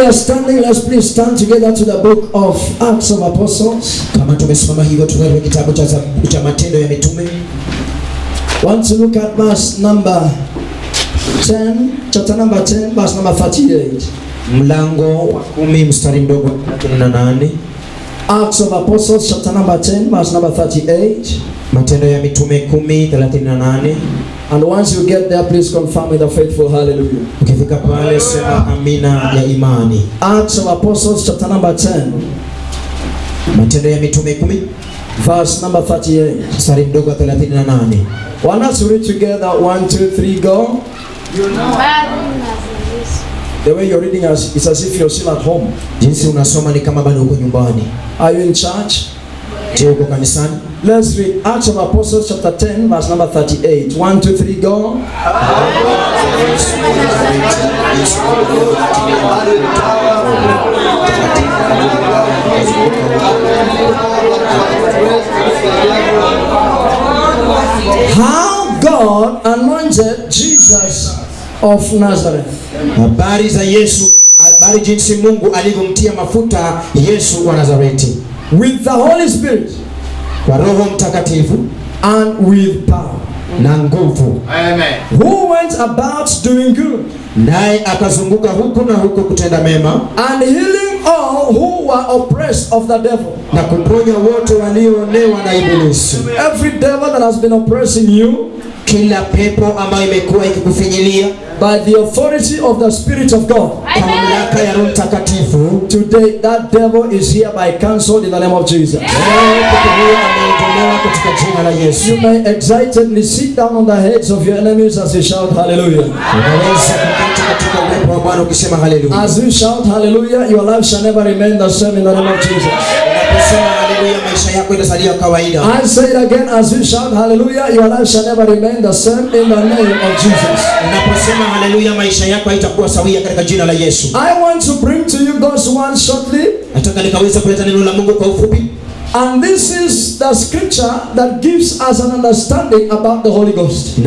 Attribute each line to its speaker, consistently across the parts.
Speaker 1: we are standing, let's please stand together to the book of Acts of Apostles.
Speaker 2: Kama tumesimama hivyo tunaelewa kitabu cha Matendo ya Mitume.
Speaker 1: Want to look at verse number 10, chapter number 10, verse number 38.
Speaker 2: Mlango wa 10 mstari mdogo 38.
Speaker 1: Acts of Apostles chapter number 10, verse number 38.
Speaker 2: Matendo ya Mitume 10:38.
Speaker 1: And once you get there, please confirm with a faithful hallelujah.
Speaker 2: Ukifika pale sema amina ya imani.
Speaker 1: Acts of Apostles chapter number 10.
Speaker 2: Matendo ya Mitume 10
Speaker 1: verse number 38.
Speaker 2: Mstari mdogo 38.
Speaker 1: Want us to read together? 1, 2, 3, go. The way you're reading it's as if you're still at home.
Speaker 2: Jinsi unasoma ni kama bado uko nyumbani.
Speaker 1: Are you in church?
Speaker 2: Je, uko kanisani?
Speaker 1: Let's read Acts of Apostles chapter 10 verse number 38. 1, 2, 3, go. How God anointed Jesus of Nazareth.
Speaker 2: Habari za Yesu, habari jinsi Mungu alivyomtia mafuta Yesu wa Nazareti.
Speaker 1: With the Holy Spirit.
Speaker 2: Kwa Roho Mtakatifu.
Speaker 1: And with power.
Speaker 2: Na nguvu.
Speaker 3: Amen.
Speaker 1: Who went about doing good.
Speaker 2: Naye akazunguka huku na huku kutenda mema.
Speaker 1: And healing all who were oppressed of the devil.
Speaker 2: Na kuponya wote walioonewa na ibilisi.
Speaker 1: Every devil that has been oppressing you.
Speaker 2: Kila pepo ambayo imekuwa ikikufinyilia.
Speaker 1: By the authority of the Spirit of God.
Speaker 2: Kwa mamlaka ya Roho Mtakatifu.
Speaker 1: Today that devil is hereby cancelled in the name of Jesus. You may excitedly sit down on the heads of your enemies as you shout hallelujah. As you shout hallelujah, your life shall never remain the same in the name of Jesus. I say it again, as you shout hallelujah, your life shall never remain the same in the name of Jesus. I want to bring to you God's word shortly. And this is the scripture that gives us an understanding about the Holy Ghost.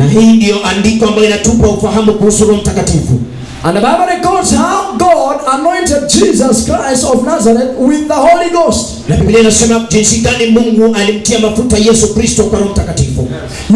Speaker 1: And the Bible records how God anointed Jesus Christ of Nazareth with the Holy Ghost. You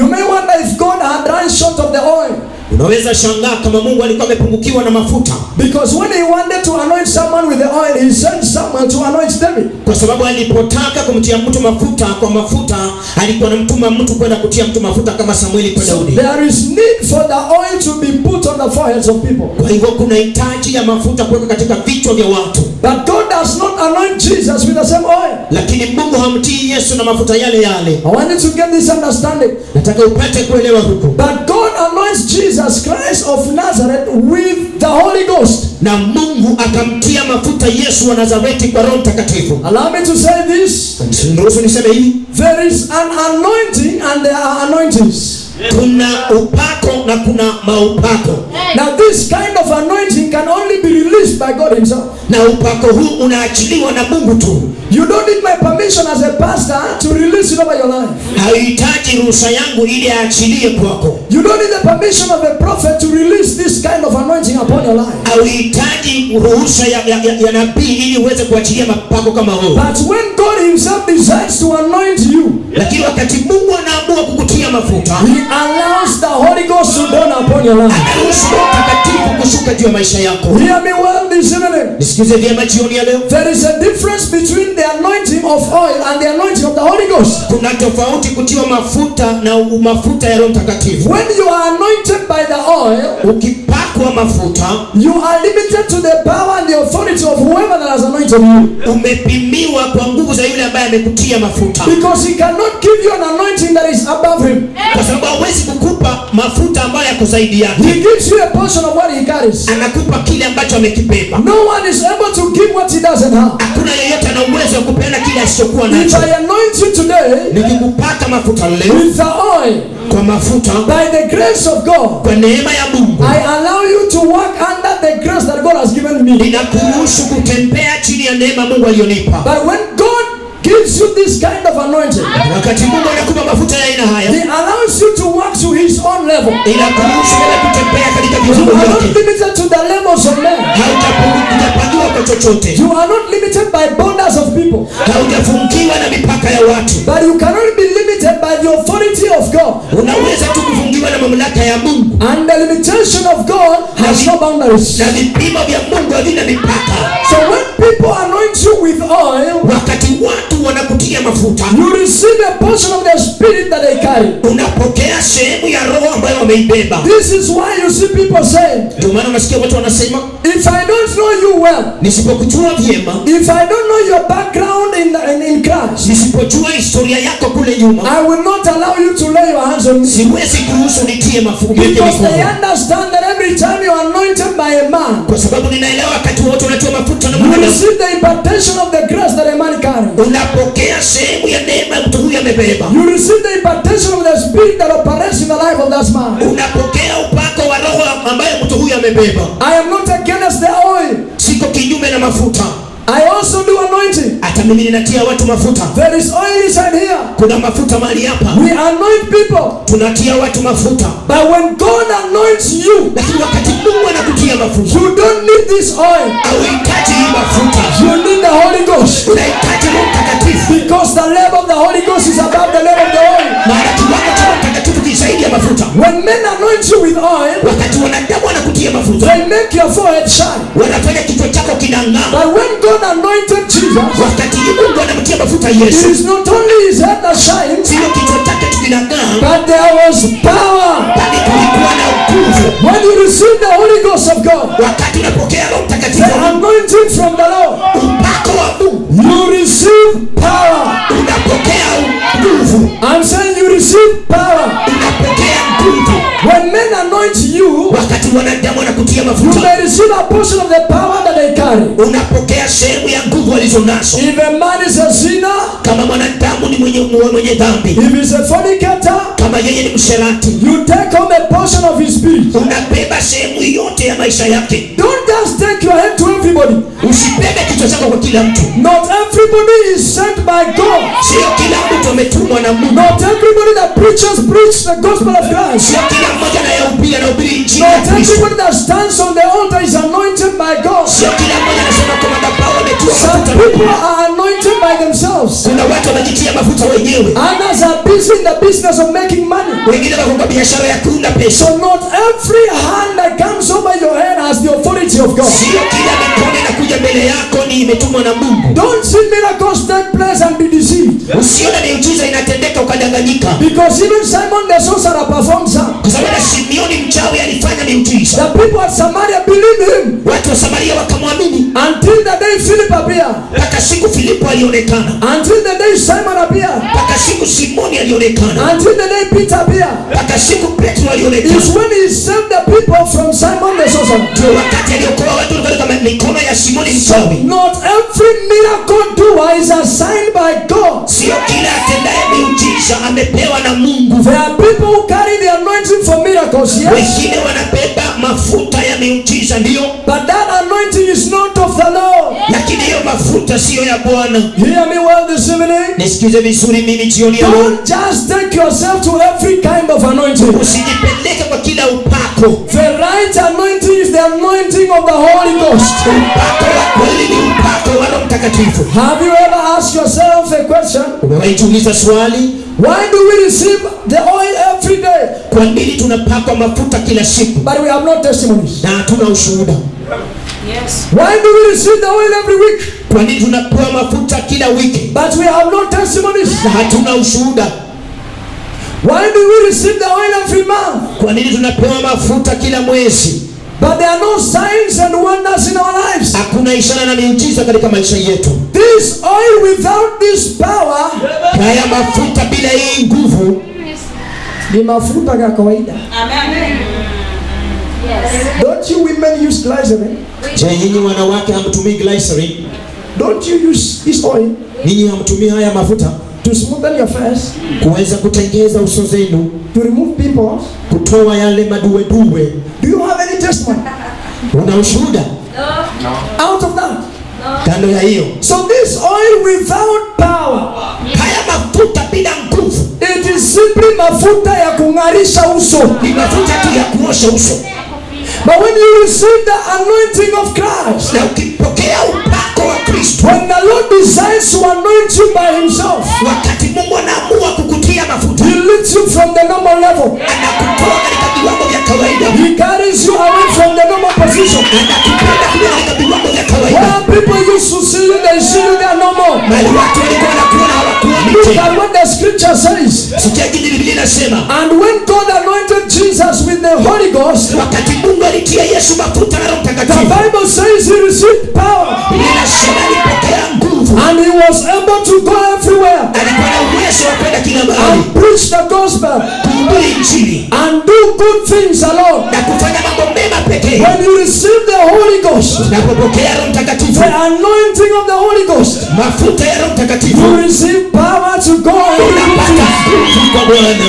Speaker 1: may wonder if God had run short of the oil.
Speaker 2: Unaweza shangaa kama Mungu alikuwa amepungukiwa na mafuta.
Speaker 1: Because when he wanted to anoint someone with the oil, he sent someone to anoint David.
Speaker 2: Kwa sababu alipotaka kumtia mtu mafuta kwa mafuta, alikuwa anamtuma mtu kwenda kutia mtu mafuta kama Samueli kwa Daudi.
Speaker 1: There is need for the oil to be put on the foreheads of people.
Speaker 2: Kwa hivyo kuna hitaji ya mafuta kuweka katika vichwa vya watu.
Speaker 1: But God does not anoint Jesus with the same oil.
Speaker 2: Lakini Mungu hamtii Yesu na mafuta yale yale.
Speaker 1: I want you to get this understanding.
Speaker 2: Nataka upate kuelewa huko.
Speaker 1: But God anoints Jesus Christ of Nazareth with the Holy Ghost.
Speaker 2: Na Mungu akamtia mafuta Yesu wa Nazareti kwa Roho Mtakatifu.
Speaker 1: Allow me to say this.
Speaker 2: Niruhusu niseme hivi.
Speaker 1: There is an anointing and there are anointings.
Speaker 2: Kuna upako na kuna maupako.
Speaker 1: Now this kind of anointing can only be released by God himself.
Speaker 2: Na upako huu unaachiliwa na Mungu tu.
Speaker 1: You don't need my permission as a pastor to release it over your life.
Speaker 2: Hahitaji ruhusa yangu ili aachilie kwako.
Speaker 1: You don't need the permission of a prophet to release this kind of anointing upon your life.
Speaker 2: Hahitaji ruhusa ya nabii ili uweze kuachilia mapako kama huo.
Speaker 1: But when God himself decides to anoint you,
Speaker 2: lakini wakati Mungu anaamua kukutia mafuta,
Speaker 1: he allows the Holy Ghost to dawn upon your life.
Speaker 2: Anaruhusu Mtakatifu kushuka juu ya maisha yako.
Speaker 1: Hear me well this evening.
Speaker 2: Nisikize vyema jioni ya leo.
Speaker 1: There is a difference between the anointing of oil and the anointing of the Holy Ghost.
Speaker 2: Kuna tofauti kutiwa mafuta na mafuta ya Roho Mtakatifu.
Speaker 1: When you are anointed by the oil,
Speaker 2: ukipakwa mafuta,
Speaker 1: you are limited to the power and the authority of whoever that has anointed you.
Speaker 2: Umepimiwa kwa nguvu za yule ambaye amekutia mafuta.
Speaker 1: Because he cannot give you an anointing that is above him.
Speaker 2: Kwa sababu hawezi kukupa mafuta ambayo yako zaidi yake.
Speaker 1: He gives you a portion of what he carries.
Speaker 2: Anakupa kile ambacho amekibeba.
Speaker 1: No one is able to give what he doesn't have.
Speaker 2: Hakuna yeyote ana uwezo wa kupeana kile asichokuwa nacho.
Speaker 1: If I anoint you today,
Speaker 2: nikikupaka mafuta leo
Speaker 1: with the oil,
Speaker 2: kwa mafuta,
Speaker 1: by the grace of God,
Speaker 2: kwa neema ya Mungu,
Speaker 1: I allow you to walk under the grace that God has given me.
Speaker 2: Ninakuruhusu kutembea chini ya neema Mungu aliyonipa.
Speaker 1: But when God gives you this kind of anointing,
Speaker 2: wakati Mungu anakupa mafuta ya aina haya,
Speaker 1: he allows you to walk to his own level.
Speaker 2: Inakuruhusu wewe kutembea katika viwango vyake.
Speaker 1: You are not limited to the levels of men.
Speaker 2: Hautapungukiwa chochote.
Speaker 1: You are not limited by borders of people.
Speaker 2: Haujafungiwa na mipaka ya watu.
Speaker 1: But you cannot be limited by the authority of God.
Speaker 2: Unaweza tu kufungiwa na mamlaka ya Mungu.
Speaker 1: And the limitation of God has no boundaries.
Speaker 2: Na vipimo vya Mungu havina mipaka.
Speaker 1: So when people anoint you with oil,
Speaker 2: wakati watu wanakutia mafuta,
Speaker 1: you receive a portion of the spirit that they carry.
Speaker 2: Unapokea sehemu ya roho ambayo wameibeba.
Speaker 1: This is why you see people say,
Speaker 2: ndio maana unasikia watu wanasema,
Speaker 1: if I don't know you well,
Speaker 2: nisipokujua vyema,
Speaker 1: if I don't know your background in Christ,
Speaker 2: nisipojua historia yako kule nyuma,
Speaker 1: I will not allow you to lay your hands on me.
Speaker 2: Siwezi kuruhusu nitie mafuta.
Speaker 1: Because they understand that every time you are anointed by a man,
Speaker 2: kwa sababu ninaelewa wakati wote unatoa mafuta na
Speaker 1: you receive the impartation of the grace that a man carries.
Speaker 2: Unapokea sehemu ya neema mtu huyu amebeba.
Speaker 1: You receive the impartation of the spirit that operates in the life of that man.
Speaker 2: Unapokea upako wa roho ambaye mtu huyu amebeba.
Speaker 1: I am not against the oil.
Speaker 2: Siko kinyume na mafuta.
Speaker 1: I also do anointing.
Speaker 2: Hata mimi ninatia watu mafuta.
Speaker 1: There is oil inside here.
Speaker 2: Kuna mafuta mahali hapa.
Speaker 1: We anoint people.
Speaker 2: Tunatia watu mafuta.
Speaker 1: But when God anoints you,
Speaker 2: lakini wakati Mungu anakutia mafuta,
Speaker 1: you don't need this oil.
Speaker 2: Hauhitaji hii mafuta.
Speaker 1: You need the Holy Ghost.
Speaker 2: Unahitaji Roho Mtakatifu.
Speaker 1: Because the level of the Holy Ghost is above the level of the oil.
Speaker 2: Maana kiwango cha Roho Mtakatifu ni zaidi ya mafuta.
Speaker 1: When men anoint you with oil,
Speaker 2: wakati wanadamu wanakutia mafuta,
Speaker 1: they make your forehead shine.
Speaker 2: Wanafanya kichwa chako kinang'aa.
Speaker 1: But when God anointed Jesus,
Speaker 2: wakati Mungu anamtia mafuta Yesu,
Speaker 1: it is not only his head that shines,
Speaker 2: sio kichwa chake tu kinang'aa,
Speaker 1: but there was power.
Speaker 2: Bali kulikuwa na nguvu.
Speaker 1: When you receive the Holy Ghost of God,
Speaker 2: wakati unapokea Roho Mtakatifu,
Speaker 1: the anointing from the Lord,
Speaker 2: upako wa Mungu,
Speaker 1: you receive power.
Speaker 2: Unapokea nguvu.
Speaker 1: I'm saying you receive power.
Speaker 2: Unapokea nguvu.
Speaker 1: When men anoint you,
Speaker 2: wakati wanadamu wanakutia mafuta,
Speaker 1: you may receive a portion of the power that they carry.
Speaker 2: Unapokea sehemu ya nguvu walizonazo.
Speaker 1: If a man is a sinner,
Speaker 2: kama mwanadamu ni mwenye dhambi,
Speaker 1: if he's a fornicator,
Speaker 2: kama yeye ni msherati,
Speaker 1: you take home a portion of his spirit.
Speaker 2: Unabeba sehemu yote ya maisha yake.
Speaker 1: Don't just take your head to everybody.
Speaker 2: Usibebe kichwa chako kwa kila mtu.
Speaker 1: Not everybody is sent by God.
Speaker 2: Sio kila mtu ametumwa na Mungu.
Speaker 1: Not everybody that preaches preach the gospel of Christ.
Speaker 2: Sio kila mmoja anayehubiri injili ya
Speaker 1: Kristo. Not everybody that stands on the altar is anointed by God.
Speaker 2: Sio kila mmoja anasema kwa madhabahu ametua mafuta.
Speaker 1: Some people are anointed by themselves.
Speaker 2: Kuna watu wanajitia mafuta wenyewe.
Speaker 1: Others are busy in the business of making money.
Speaker 2: Wengine wako kwa biashara ya kuunda pesa.
Speaker 1: So not every hand that comes over your head has the authority of God.
Speaker 2: Sio kila mikono inakuja mbele yako ni imetumwa na Mungu.
Speaker 1: Don't see miracles take place and be deceived.
Speaker 2: Usione miujiza inatendeka ukadanganyika.
Speaker 1: Because even Simon the sorcerer performed some.
Speaker 2: Kwa sababu Simeoni mchawi alifanya miujiza.
Speaker 1: The people at Samaria believed him.
Speaker 2: Watu wa Samaria wakamwamini.
Speaker 1: Until the day Philip appeared.
Speaker 2: Mpaka siku Filipo alionekana.
Speaker 1: Until the day Simon appeared.
Speaker 2: Mpaka siku Simoni alionekana.
Speaker 1: Until the day Peter appeared.
Speaker 2: Mpaka siku Petro alionekana.
Speaker 1: Is when he saved the people from Simon the sorcerer.
Speaker 2: Ndio wakati aliokoa watu kutoka mikono ya Simoni mchawi.
Speaker 1: Not every miracle doer is assigned by God.
Speaker 2: Sio kila atendaye miujiza amepewa na Mungu.
Speaker 1: There are people who carry the anointing for miracles, yes.
Speaker 2: Wengine wanabeba mafuta ya miujiza ndio.
Speaker 1: But that anointing is not of the Lord.
Speaker 2: Lakini hiyo mafuta sio ya Bwana.
Speaker 1: Hear me well this evening.
Speaker 2: Nisikize vizuri mimi jioni ya leo.
Speaker 1: Don't just take yourself to every kind of anointing.
Speaker 2: Usijipeleke kwa kila upako.
Speaker 1: The right anointing is the anointing of the Holy Ghost.
Speaker 2: Upako wa kweli ni upako wa Roho Mtakatifu.
Speaker 1: Have you ever asked yourself a question?
Speaker 2: Umewahi kuuliza swali?
Speaker 1: Why do we receive the oil every day?
Speaker 2: Kwa nini tunapakwa mafuta kila siku?
Speaker 1: But we have no testimonies.
Speaker 2: Na hatuna ushuhuda.
Speaker 3: Yes.
Speaker 1: Why do we receive the oil every week?
Speaker 2: Kwa nini tunapewa mafuta kila wiki?
Speaker 1: But we have no testimonies.
Speaker 2: Na hatuna ushuhuda.
Speaker 1: Why do we receive the oil every month?
Speaker 2: Kwa nini tunapewa mafuta kila mwezi?
Speaker 1: But there are no signs and wonders in our lives.
Speaker 2: Hakuna ishara na miujiza katika maisha yetu.
Speaker 1: This oil without this power,
Speaker 2: haya mafuta bila hii nguvu,
Speaker 1: ni mafuta ya kawaida.
Speaker 3: Amen. Yes.
Speaker 1: Don't you women use glycerin?
Speaker 2: Je, nyinyi wanawake hamtumii glycerin?
Speaker 1: Don't you use this oil
Speaker 2: Nyinyi hamtumii haya mafuta
Speaker 1: to smoothen your face,
Speaker 2: kuweza kutengeza uso zenu,
Speaker 1: to remove pimples?
Speaker 2: kutoa yale maduweduwe?
Speaker 1: Do you have any testimony
Speaker 2: Una ushuhuda
Speaker 1: out of that?
Speaker 2: kando ya hiyo?
Speaker 1: So this oil without power,
Speaker 2: Haya mafuta bila nguvu
Speaker 1: it is simply mafuta ya kungarisha uso.
Speaker 2: ni mafuta tu ya kuosha uso.
Speaker 1: But when you receive the anointing of Christ,
Speaker 2: Na ukipokea upako wa Kristo,
Speaker 1: when the Lord decides to anoint you by himself,
Speaker 2: wakati Mungu anaamua kukutia mafuta,
Speaker 1: he lifts you from the normal level.
Speaker 2: anakutoa katika viwango vya kawaida,
Speaker 1: He carries you away from the normal position.
Speaker 2: anakupenda kutoka katika viwango vya kawaida.
Speaker 1: Where people used to see you, they see you, they are normal.
Speaker 2: Mali watu walikuwa wanakuona hawakuoni
Speaker 1: Look
Speaker 2: tena.
Speaker 1: at what the scripture says.
Speaker 2: Sikia kile Biblia inasema,
Speaker 1: And when God anointed Jesus with the Holy Ghost,
Speaker 2: wakati Mungu alitia Yesu mafuta na Roho
Speaker 1: the
Speaker 2: Mtakatifu,
Speaker 1: Bible says he received power.
Speaker 2: Biblia inasema alipokea nguvu,
Speaker 1: And he was able to go everywhere
Speaker 2: alikuwa na uwezo wa kwenda kila mahali,
Speaker 1: and preach the gospel
Speaker 2: kuhubiri Injili
Speaker 1: and do good things alone.
Speaker 2: na kufanya mambo mema pekee.
Speaker 1: When you receive the Holy Ghost,
Speaker 2: Unapopokea Roho Mtakatifu,
Speaker 1: the anointing of the Holy Ghost,
Speaker 2: mafuta ya Roho Mtakatifu,
Speaker 1: you receive power to go and do good
Speaker 2: unapata
Speaker 1: things.
Speaker 2: nguvu kwa Bwana.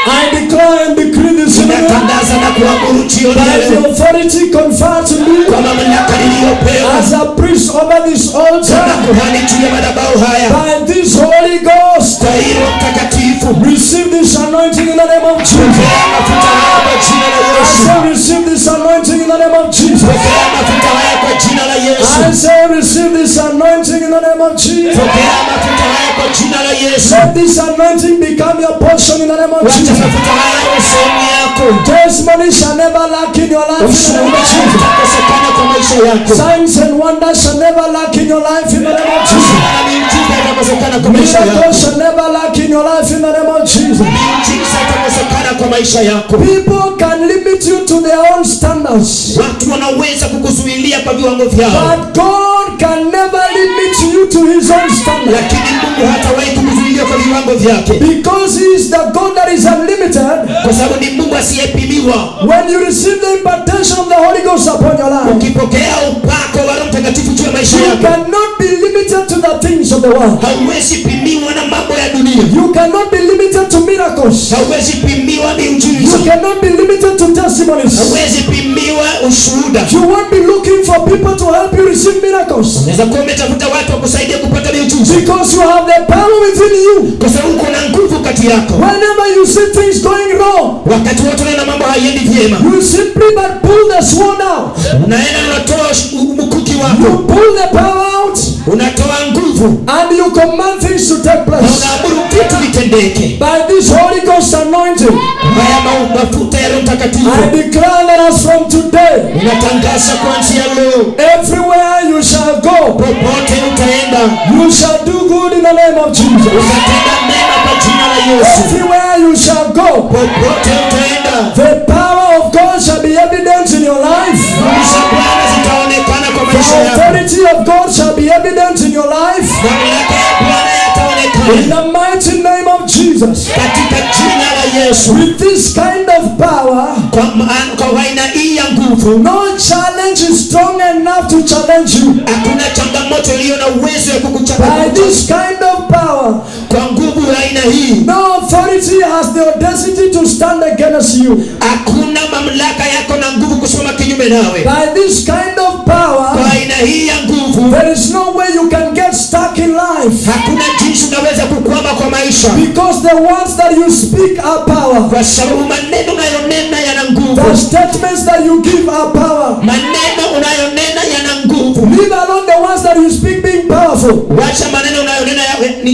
Speaker 1: I declare and decree this morning
Speaker 2: Ninatangaza na kuamuru jioni
Speaker 1: by
Speaker 2: ya
Speaker 1: the
Speaker 2: leo,
Speaker 1: authority conferred to me
Speaker 2: kwa mamlaka niliyopewa
Speaker 1: as a priest over this
Speaker 2: kama
Speaker 1: altar,
Speaker 2: kuhani juu ya madhabahu haya,
Speaker 1: by this Holy Ghost,
Speaker 2: kwa hiyo Roho Mtakatifu,
Speaker 1: receive this anointing in the name of Jesus.
Speaker 2: pokea mafuta haya kwa jina la
Speaker 1: I
Speaker 2: Yesu.
Speaker 1: say receive this anointing in the name of Jesus.
Speaker 2: Pokea mafuta haya kwa jina la Yesu.
Speaker 1: I say receive this anointing in the name of Jesus.
Speaker 2: Pokea mafuta haya kwa jina la Yesu.
Speaker 1: Let this anointing become your portion in the name of
Speaker 2: Wacha
Speaker 1: Jesus.
Speaker 2: mafuta haya yawe sehemu yako.
Speaker 1: Testimony shall never lack in your life in the name
Speaker 2: Ushuhuda
Speaker 1: of Jesus.
Speaker 2: utakosekana kwa maisha yako.
Speaker 1: Signs and wonders shall never lack in your life in the name of Jesus.
Speaker 2: Na miujiza itakosekana kwa maisha yako.
Speaker 1: Miracles shall never lack in your life in the name of Jesus.
Speaker 2: Miujiza itakosekana kwa maisha yako.
Speaker 1: People can limit you to their own standards,
Speaker 2: Watu wanaweza kukuzuilia kwa viwango vyao,
Speaker 1: but God can never limit you to his own standards.
Speaker 2: lakini Mungu hatawahi kukuzuilia kwa viwango vyake,
Speaker 1: Because he is the God that is unlimited.
Speaker 2: kwa sababu ni Mungu asiyepimiwa.
Speaker 1: When you receive the impartation of the Holy Ghost upon your life,
Speaker 2: Ukipokea upako wa Roho Mtakatifu juu ya maisha
Speaker 1: you
Speaker 2: yako,
Speaker 1: cannot be limited to the things of the world.
Speaker 2: hauwezi pimiwa na mambo ya dunia,
Speaker 1: You cannot be limited to miracles.
Speaker 2: hauwezi pimiwa
Speaker 1: You
Speaker 2: miujiza,
Speaker 1: cannot be limited to testimonies.
Speaker 2: hauwezi pimiwa ushuhuda.
Speaker 1: You won't be looking for people to help you receive miracles,
Speaker 2: Unaweza kuwa umetafuta watu wa kusaidia kupata miujiza,
Speaker 1: because you have the power within you.
Speaker 2: kwa sababu uko na nguvu kati yako.
Speaker 1: Whenever you see things going wrong,
Speaker 2: Wakati wote unaona mambo haiendi vyema,
Speaker 1: you simply but pull the sword out.
Speaker 2: unaenda na unatoa mkuki
Speaker 1: You
Speaker 2: wako,
Speaker 1: pull the power out
Speaker 2: unatoa nguvu
Speaker 1: and you command things to take
Speaker 2: na
Speaker 1: place.
Speaker 2: unaamuru vitu vitendeke.
Speaker 1: By this Holy Ghost anointing,
Speaker 2: Haya mafuta ya Roho
Speaker 1: I
Speaker 2: Mtakatifu,
Speaker 1: declare that as from today,
Speaker 2: unatangaza kuanzia leo,
Speaker 1: everywhere you shall go,
Speaker 2: popote utaenda
Speaker 1: you shall do good in the name of Jesus.
Speaker 2: utatenda mema kwa jina la Yesu.
Speaker 1: Everywhere you shall go,
Speaker 2: Popote utaenda,
Speaker 1: the power of God shall be evident in your life.
Speaker 2: nguvu za Bwana zitaonekana kwa
Speaker 1: The
Speaker 2: maisha yako,
Speaker 1: authority of God shall be evident in your life.
Speaker 2: mamlaka ya Bwana
Speaker 1: In
Speaker 2: yataonekana
Speaker 1: the mighty name of Jesus.
Speaker 2: katika jina la Yesu.
Speaker 1: With this kind of power,
Speaker 2: Kwa aina hii ya nguvu,
Speaker 1: no challenge is strong enough to challenge you.
Speaker 2: hakuna changamoto iliyo na uwezo wa
Speaker 1: By
Speaker 2: kukuchanganya.
Speaker 1: this kind of power,
Speaker 2: Kwa nguvu ya aina hii,
Speaker 1: no authority has the audacity to stand against you.
Speaker 2: hakuna mamlaka yako na nguvu kusimama kinyume nawe.
Speaker 1: By this kind of power,
Speaker 2: Kwa aina hii ya nguvu,
Speaker 1: there is no way you can get stuck in life,
Speaker 2: hakuna jinsi unaweza kukwama kwa maisha,
Speaker 1: because the words that you speak are power.
Speaker 2: kwa sababu maneno unayonena yana
Speaker 1: The
Speaker 2: nguvu.
Speaker 1: statements that you give are power.
Speaker 2: Maneno unayonena yana nguvu.
Speaker 1: Leave alone the ones that you speak being powerful.
Speaker 2: Wacha maneno unayonena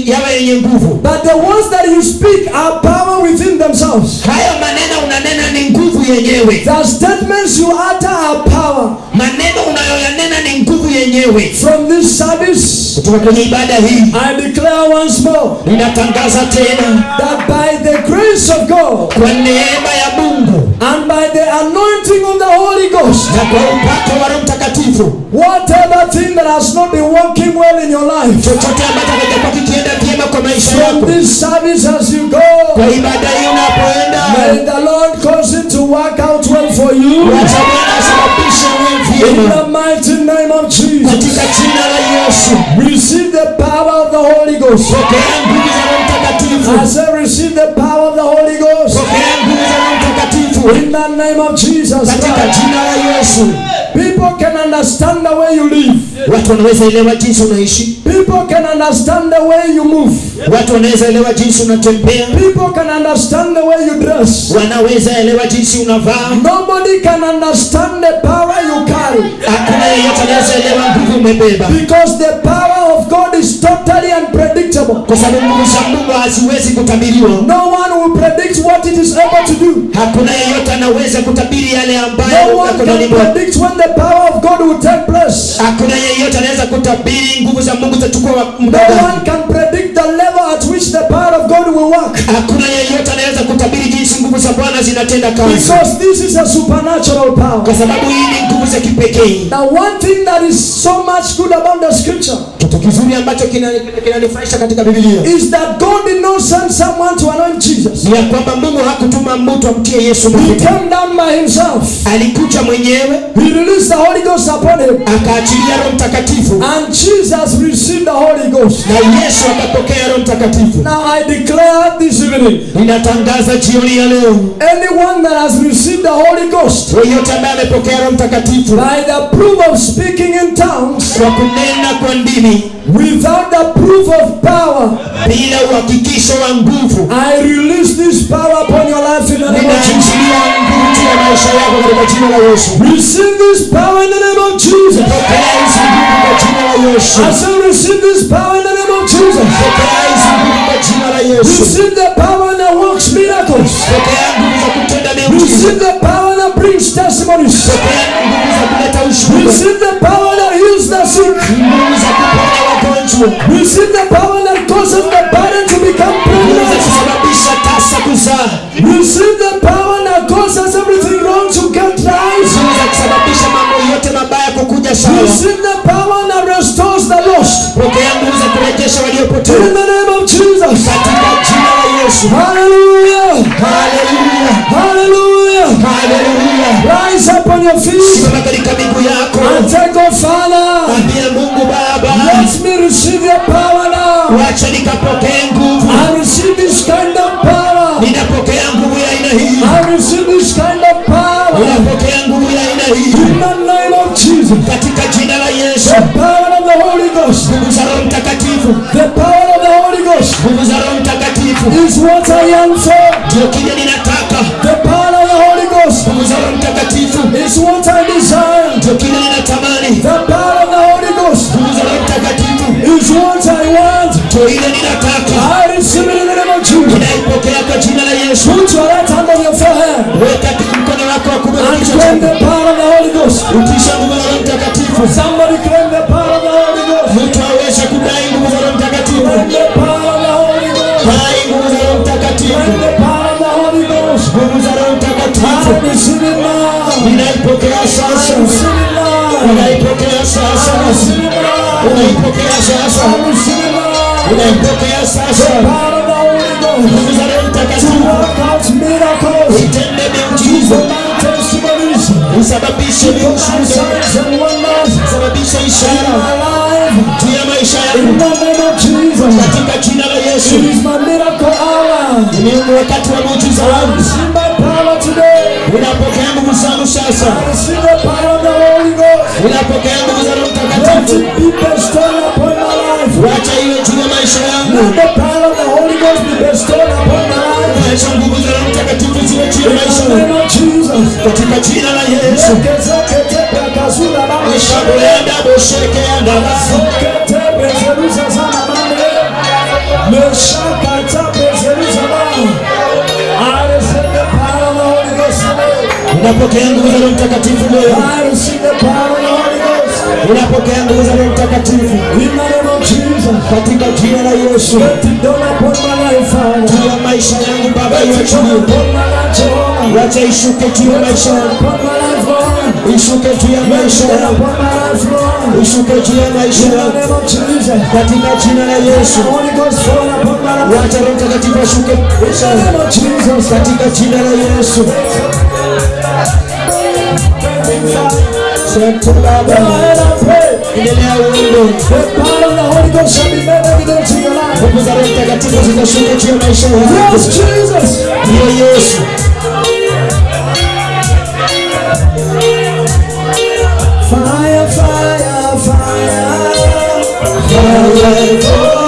Speaker 2: yawe yenye nguvu.
Speaker 1: But the words that you speak are power within themselves.
Speaker 2: Hayo maneno unanena ni nguvu yenyewe.
Speaker 1: The statements you utter are power.
Speaker 2: Maneno unayoyanena ni nguvu yenyewe.
Speaker 1: From this service,
Speaker 2: Kutoka kwenye ibada hii,
Speaker 1: I declare once more
Speaker 2: ninatangaza tena
Speaker 1: that by the grace of God
Speaker 2: kwa neema ya Mungu
Speaker 1: and by the anointing of the Holy Ghost,
Speaker 2: na kwa upako wa Roho Mtakatifu,
Speaker 1: whatever thing that has not been working well in your life,
Speaker 2: chochote ambacho hakijakuwa kikienda vyema kwa maisha
Speaker 1: from
Speaker 2: yako,
Speaker 1: this service as you go,
Speaker 2: kwa ibada hii unapoenda,
Speaker 1: may the Lord cause it to work out well for you.
Speaker 2: wacha Bwana asababishe uwe
Speaker 1: In
Speaker 2: vyema
Speaker 1: the mighty name of Jesus,
Speaker 2: katika jina la Yesu.
Speaker 1: receive the power of the Holy Ghost.
Speaker 2: Pokea nguvu za Roho Mtakatifu.
Speaker 1: I say receive the power of the Holy Ghost.
Speaker 2: Pokea nguvu za Roho Mtakatifu
Speaker 1: In the name of Jesus
Speaker 2: katika
Speaker 1: Christ.
Speaker 2: jina la Yesu.
Speaker 1: People can understand the way you live.
Speaker 2: Watu wanaweza elewa jinsi unaishi.
Speaker 1: People can understand the way you move.
Speaker 2: Watu wanaweza elewa jinsi unatembea.
Speaker 1: People can understand the way you dress.
Speaker 2: Wanaweza elewa jinsi unavaa.
Speaker 1: Nobody can understand the power you carry.
Speaker 2: Hakuna yeyote anaweza elewa nguvu umebeba.
Speaker 1: Because the power of God is totally unpredictable.
Speaker 2: Kwa sababu nguvu za Mungu haziwezi kutabiriwa.
Speaker 1: No one will predict what it is able to do.
Speaker 2: Hakuna yeyote anaweza kutabiri yale ambayo
Speaker 1: No one can predict when the power of God will take place.
Speaker 2: Hakuna yeyote anaweza kutabiri nguvu za Mungu zitachukua muda
Speaker 1: No
Speaker 2: gani.
Speaker 1: one can predict the level at which the power of God will work.
Speaker 2: Hakuna yeyote anaweza kutabiri jinsi nguvu za Bwana zinatenda kazi.
Speaker 1: Because this is a supernatural power.
Speaker 2: Kwa sababu hii ni nguvu za kipekee.
Speaker 1: Now one thing that is so much good about the scripture,
Speaker 2: kitu kizuri ambacho kinanifurahisha katika Biblia,
Speaker 1: is that God did not send someone to anoint Jesus.
Speaker 2: ni ya kwamba Mungu hakutuma mtu amtie Yesu
Speaker 1: He
Speaker 2: mafuta.
Speaker 1: came down by himself.
Speaker 2: Alikuja mwenyewe,
Speaker 1: He released the Holy Ghost upon him.
Speaker 2: akaachilia Roho Mtakatifu,
Speaker 1: And Jesus received the Holy Ghost.
Speaker 2: na Yesu akapokea Roho Mtakatifu.
Speaker 1: Now I declare this evening,
Speaker 2: Ninatangaza jioni ya leo,
Speaker 1: anyone that has received the Holy Ghost
Speaker 2: yeyote ambaye amepokea Roho Mtakatifu
Speaker 1: by the proof of speaking in tongues,
Speaker 2: kwa kunena kwa ndimi,
Speaker 1: without the proof of power,
Speaker 2: bila uhakikisho wa nguvu,
Speaker 1: I release this power upon your life in the name of Jesus.
Speaker 2: ninaachilia nguvu juu ya maisha yako katika jina la Yesu.
Speaker 1: Receive this power in the name of Jesus.
Speaker 2: Pokea hizi nguvu kwa jina la Yesu.
Speaker 1: I say receive this power in the name of Jesus.
Speaker 2: Pokea hizi nguvu kwa jina la Yesu.
Speaker 1: Receive the power that works miracles.
Speaker 2: Pokea nguvu za kutenda miujiza.
Speaker 1: Receive the power that brings testimonies.
Speaker 2: Pokea nguvu za kuleta ushuhuda.
Speaker 1: Receive the power that heals the sick.
Speaker 2: Nguvu za kuponya wagonjwa.
Speaker 1: Receive the power that causes the barren to become
Speaker 2: Nguvu za
Speaker 1: pregnant.
Speaker 2: kusababisha tasa kuzaa.
Speaker 1: Receive the power that causes everything wrong to get right.
Speaker 2: Nguvu za kusababisha mambo yote mabaya kukuja sawa.
Speaker 1: Receive the power that restores the lost.
Speaker 2: Pokea nguvu za kurejesha
Speaker 1: In
Speaker 2: waliopotea.
Speaker 1: the name of Jesus.
Speaker 2: Katika jina la Yesu.
Speaker 1: Hallelujah.
Speaker 2: Haleluya.
Speaker 1: Hallelujah.
Speaker 2: Haleluya.
Speaker 1: Rise up on your feet
Speaker 2: Simama katika miguu yako.
Speaker 1: and thank God, Father.
Speaker 2: Ambia Mungu Baba,
Speaker 1: Let me receive your power now.
Speaker 2: wacha nikapokee nguvu.
Speaker 1: I receive this kind of power.
Speaker 2: Ninapokea nguvu ya aina hii.
Speaker 1: I receive this kind of power.
Speaker 2: Ninapokea nguvu ya aina hii.
Speaker 1: In the name of Jesus.
Speaker 2: Katika jina la Yesu.
Speaker 1: The power of the Holy Ghost.
Speaker 2: Nguvu za Roho Mtakatifu.
Speaker 1: The power of the Holy Ghost
Speaker 2: Nguvu za Roho Mtakatifu.
Speaker 1: is what I am for.
Speaker 2: Ndio kile ninataka.
Speaker 1: The power of the Holy Ghost
Speaker 2: Nguvu za Roho Mtakatifu.
Speaker 1: is what I desire.
Speaker 2: Ndio kile ninatamani.
Speaker 1: The power of the Holy Ghost
Speaker 2: Nguvu za Roho Mtakatifu.
Speaker 1: is what I want.
Speaker 2: Ndio ile ninataka.
Speaker 1: I receive it in the name of Jesus.
Speaker 2: Ninaipokea kwa jina la Yesu.
Speaker 1: Put your right hand on your forehead
Speaker 2: Weka mkono wako wa kuume
Speaker 1: and
Speaker 2: kichwa
Speaker 1: claim
Speaker 2: chako.
Speaker 1: the power of the Holy Ghost.
Speaker 2: Utisha nguvu za Roho Mtakatifu.
Speaker 1: Somebody claim the power of the Holy Ghost.
Speaker 2: Mtu aweze kudai nguvu za Roho Mtakatifu.
Speaker 1: Claim the power of the Holy Ghost.
Speaker 2: Dai nguvu za Roho Mtakatifu.
Speaker 1: Claim the power of the Holy Ghost.
Speaker 2: Nguvu za Roho Mtakatifu.
Speaker 1: I receive it now.
Speaker 2: Ninaipokea
Speaker 1: I
Speaker 2: sasa.
Speaker 1: receive it now.
Speaker 2: Ninaipokea sasa.
Speaker 1: I receive it now.
Speaker 2: Unaipokea sasa.
Speaker 1: I receive it now.
Speaker 2: Unaipokea sasa.
Speaker 1: The power of the Holy Ghost
Speaker 2: Nguvu za Roho
Speaker 1: to
Speaker 2: Mtakatifu.
Speaker 1: work out miracles,
Speaker 2: Itende
Speaker 1: to
Speaker 2: miujiza.
Speaker 1: command testimonies,
Speaker 2: Usababishe
Speaker 1: to command
Speaker 2: miujiza.
Speaker 1: signs and wonders
Speaker 2: Usababishe
Speaker 1: in
Speaker 2: ishara
Speaker 1: my life.
Speaker 2: juu ya maisha
Speaker 1: In
Speaker 2: yangu.
Speaker 1: the name of Jesus.
Speaker 2: Katika jina la Yesu.
Speaker 1: It is my miracle hour.
Speaker 2: Ni wakati wa muujiza
Speaker 1: I
Speaker 2: wangu.
Speaker 1: receive my power today.
Speaker 2: Ninapokea nguvu zangu sasa.
Speaker 1: I receive the power of the Holy Ghost.
Speaker 2: Ninapokea nguvu za Roho
Speaker 1: Let
Speaker 2: Mtakatifu.
Speaker 1: it be bestowed upon my life.
Speaker 2: Wacha iwe juu ya maisha yangu.
Speaker 1: Let the power of the Holy Ghost be bestowed upon my life.
Speaker 2: Wacha nguvu za Roho Mtakatifu ziwe juu ya
Speaker 1: In
Speaker 2: maisha
Speaker 1: the name
Speaker 2: yangu.
Speaker 1: of Jesus.
Speaker 2: Katika jina la Yesu. Nishaboenda bosheke andaba. Unapokea nguvu za Roho Mtakatifu leo. Unapokea nguvu za Roho Mtakatifu. Katika jina la Yesu. Juu ya maisha yangu Baba iwachilie. Wacha ishuke juu ya maisha yangu. Ishuke juu ya maisha yangu. Ishuke juu ya maisha yangu. Katika jina la Yesu. Wacha Roho Mtakatifu ashuke maisha yangu. Katika jina la Yesu. Asante Baba. Endelea uombe. Nguvu za Roho Mtakatifu zitashuka juu ya maisha yangu.
Speaker 1: Yes, Jesus.
Speaker 2: Ndiyo Yesu.
Speaker 1: Fire, fire, fire.
Speaker 2: Fire.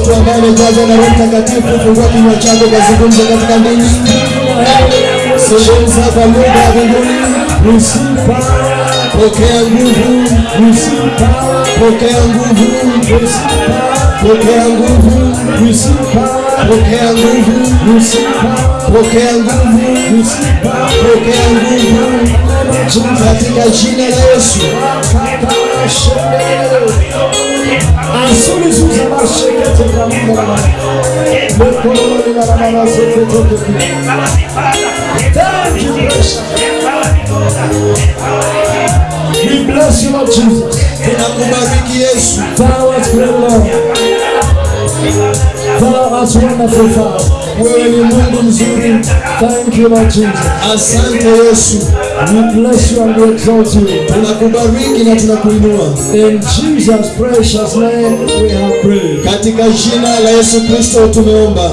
Speaker 2: Mtu ambaye amejazwa na Roho Mtakatifu, fungua kinywa chako kazungumza katika ndimi. Zungumza kwa lugha ya mbinguni. Pokea nguvu, pokea nguvu, pokea nguvu, pokea nguvu, pokea nguvu, pokea nguvu katika jina la Yesu.
Speaker 1: We bless you, Lord Jesus.
Speaker 2: Tunakubariki Yesu.
Speaker 1: Thou art great, Lord. Thou art wonderful, Father.
Speaker 2: Wewe ni Mungu mzuri.
Speaker 1: Thank you, Lord Jesus.
Speaker 2: Asante Yesu.
Speaker 1: We bless you and we exalt you.
Speaker 2: Tunakubariki na tunakuinua.
Speaker 1: In Jesus' precious name we have prayed.
Speaker 2: Katika jina la Yesu Kristo tumeomba.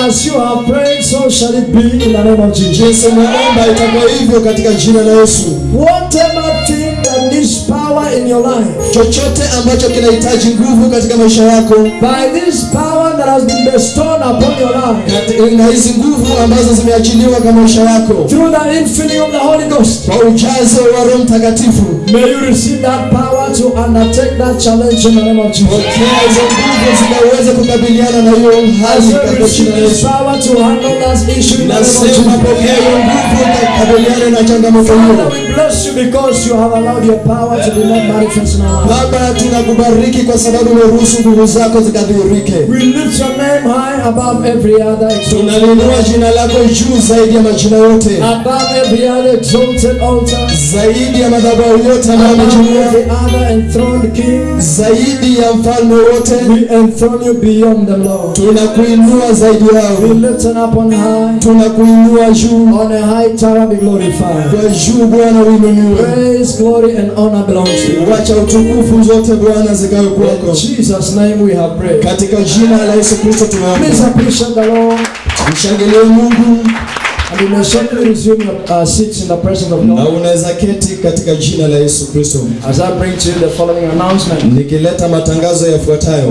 Speaker 1: As you have prayed, so shall it be in the name of Jesus.
Speaker 2: Jinsi umeomba itakuwa hivyo katika jina la Yesu.
Speaker 1: Whatever thing that needs power in your life,
Speaker 2: chochote ambacho kinahitaji nguvu katika maisha yako,
Speaker 1: by this power that has been bestowed upon your life,
Speaker 2: na hizi nguvu ambazo zimeachiliwa kwa maisha yako
Speaker 1: through the infilling of the Holy Ghost,
Speaker 2: kwa ujazo wa Roho Mtakatifu,
Speaker 1: may you receive that power to undertake that challenge in the name of Jesus.
Speaker 2: pokea hizo nguvu zikaweze kukabiliana na hiyo hali katika jina la Yesu.
Speaker 1: Power to handle that issue in the name of
Speaker 2: Nasema
Speaker 1: Jesus.
Speaker 2: pokea hiyo nguvu ukakabiliana na changamoto hiyo.
Speaker 1: Father, we bless you because you have allowed your power to be made manifest in our lives.
Speaker 2: Baba, tunakubariki kwa sababu umeruhusu nguvu zako zikadhihirike.
Speaker 1: We lift your name high above every other exalted,
Speaker 2: Tunalinua jina lako juu zaidi ya majina yote,
Speaker 1: above every other exalted altar,
Speaker 2: zaidi ya madhabahu yote na
Speaker 1: above
Speaker 2: majina,
Speaker 1: every other enthroned king.
Speaker 2: zaidi ya mfalme wote.
Speaker 1: We enthrone you beyond them, Lord.
Speaker 2: Tunakuinua zaidi
Speaker 1: We
Speaker 2: yao,
Speaker 1: lift it up on high.
Speaker 2: tunakuinua juu
Speaker 1: On a high tower be glorified.
Speaker 2: kwa juu. Bwana uinuliwe,
Speaker 1: Praise, glory, and honor belongs to you.
Speaker 2: wacha utukufu zote Bwana zikawe kwako.
Speaker 1: In Jesus' name we have prayed.
Speaker 2: Katika jina la Yesu Kristo tunaomba.
Speaker 1: Please appreciate the Lord.
Speaker 2: Mshangilie Mungu,
Speaker 1: And you may certainly resume your seats in the presence of
Speaker 2: na
Speaker 1: God.
Speaker 2: unaweza keti katika jina la Yesu Kristo.
Speaker 1: As I bring to you the following announcement.
Speaker 2: Nikileta matangazo yafuatayo.